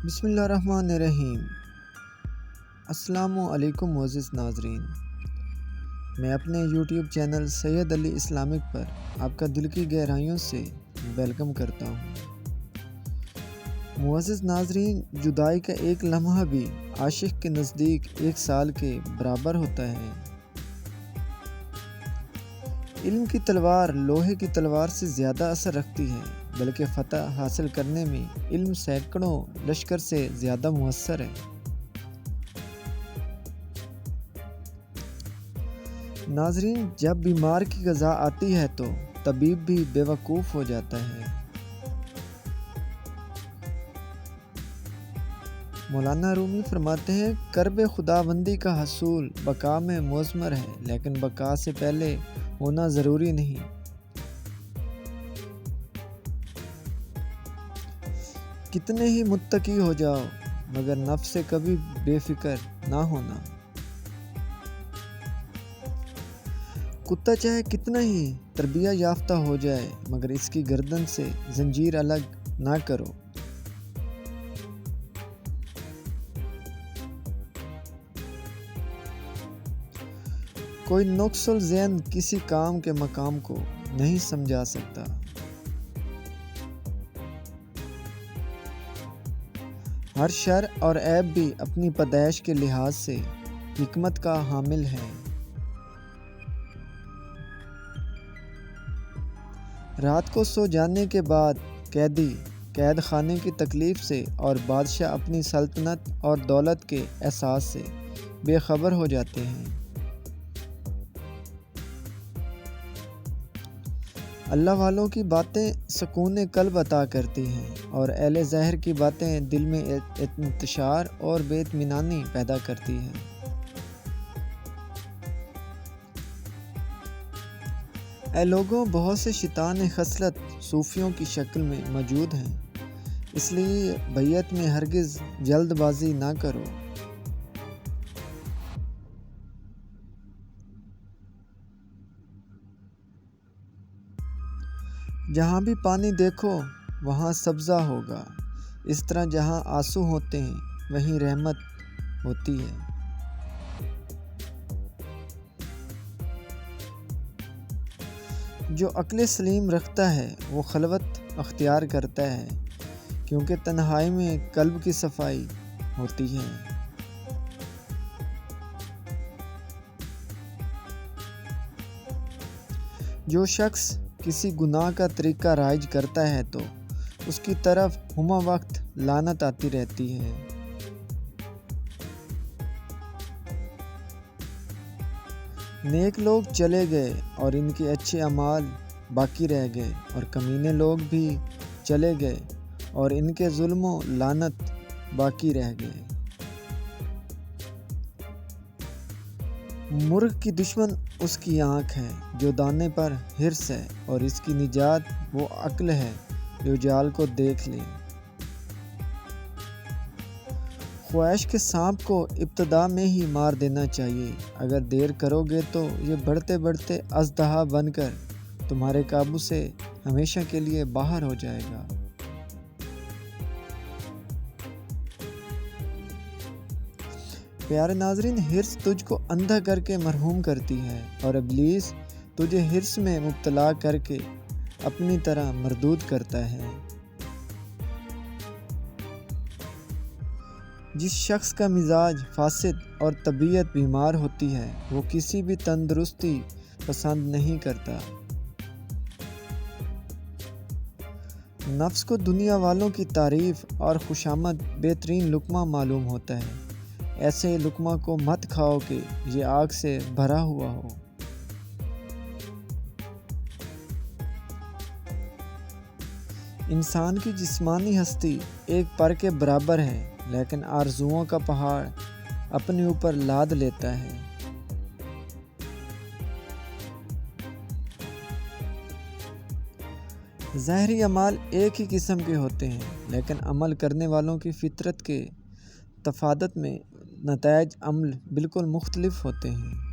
بسم اللہ الرحمن الرحیم۔ السلام علیکم معزز ناظرین، میں اپنے یوٹیوب چینل سید علی اسلامک پر آپ کا دل کی گہرائیوں سے ویلکم کرتا ہوں۔ معزز ناظرین، جدائی کا ایک لمحہ بھی عاشق کے نزدیک 1 سال کے برابر ہوتا ہے۔ علم کی تلوار لوہے کی تلوار سے زیادہ اثر رکھتی ہے، بلکہ فتح حاصل کرنے میں علم سینکڑوں لشکر سے زیادہ مؤثر ہے۔ ناظرین، جب بیمار کی غذا آتی ہے تو طبیب بھی بے وقوف ہو جاتا ہے۔ مولانا رومی فرماتے ہیں، کرب خداوندی کا حصول بقا میں مضمر ہے، لیکن بقا سے پہلے ہونا ضروری نہیں۔ کتنے ہی متقی ہو جاؤ، مگر نفس سے کبھی بے فکر نہ ہونا۔ کتا چاہے کتنا ہی تربیت یافتہ ہو جائے، مگر اس کی گردن سے زنجیر الگ نہ کرو۔ کوئی نقص الذہن کسی کام کے مقام کو نہیں سمجھا سکتا۔ ہر شر اور عیب بھی اپنی پیدائش کے لحاظ سے حکمت کا حامل ہے۔ رات کو سو جانے کے بعد قیدی قید خانے کی تکلیف سے اور بادشاہ اپنی سلطنت اور دولت کے احساس سے بے خبر ہو جاتے ہیں۔ اللہ والوں کی باتیں سکون قلب عطا کرتی ہیں، اور اہل ظاہر کی باتیں دل میں انتشار اور بے اطمینانی پیدا کرتی ہیں۔ اے لوگوں، بہت سے شیطان خصلت صوفیوں کی شکل میں موجود ہیں، اس لیے بیعت میں ہرگز جلد بازی نہ کرو۔ جہاں بھی پانی دیکھو وہاں سبزہ ہوگا، اس طرح جہاں آنسو ہوتے ہیں وہیں رحمت ہوتی ہے۔ جو عقل سلیم رکھتا ہے وہ خلوت اختیار کرتا ہے، کیونکہ تنہائی میں قلب کی صفائی ہوتی ہے۔ جو شخص کسی گناہ کا طریقہ رائج کرتا ہے تو اس کی طرف ہمہ وقت لعنت آتی رہتی ہے۔ نیک لوگ چلے گئے اور ان کے اچھے اعمال باقی رہ گئے، اور کمینے لوگ بھی چلے گئے اور ان کے ظلم و لعنت باقی رہ گئے۔ مرغ کی دشمن اس کی آنکھ ہے جو دانے پر حرص ہے، اور اس کی نجات وہ عقل ہے جو جال کو دیکھ لے۔ خواہش کے سانپ کو ابتدا میں ہی مار دینا چاہیے، اگر دیر کرو گے تو یہ بڑھتے بڑھتے اژدہا بن کر تمہارے قابو سے ہمیشہ کے لیے باہر ہو جائے گا۔ پیارے ناظرین، حرص تجھ کو اندھا کر کے مرحوم کرتی ہے، اور ابلیس تجھے حرص میں مبتلا کر کے اپنی طرح مردود کرتا ہے۔ جس شخص کا مزاج فاسد اور طبیعت بیمار ہوتی ہے وہ کسی بھی تندرستی پسند نہیں کرتا۔ نفس کو دنیا والوں کی تعریف اور خوشامد بہترین لقمہ معلوم ہوتا ہے، ایسے لقمہ کو مت کھاؤ کہ یہ آگ سے بھرا ہوا ہو۔ انسان کی جسمانی ہستی ایک پر کے برابر ہے، لیکن آرزوؤں کا پہاڑ اپنے اوپر لاد لیتا ہے۔ ظاہری اعمال ایک ہی قسم کے ہوتے ہیں، لیکن عمل کرنے والوں کی فطرت کے تفاوت میں نتائج عمل بالکل مختلف ہوتے ہیں۔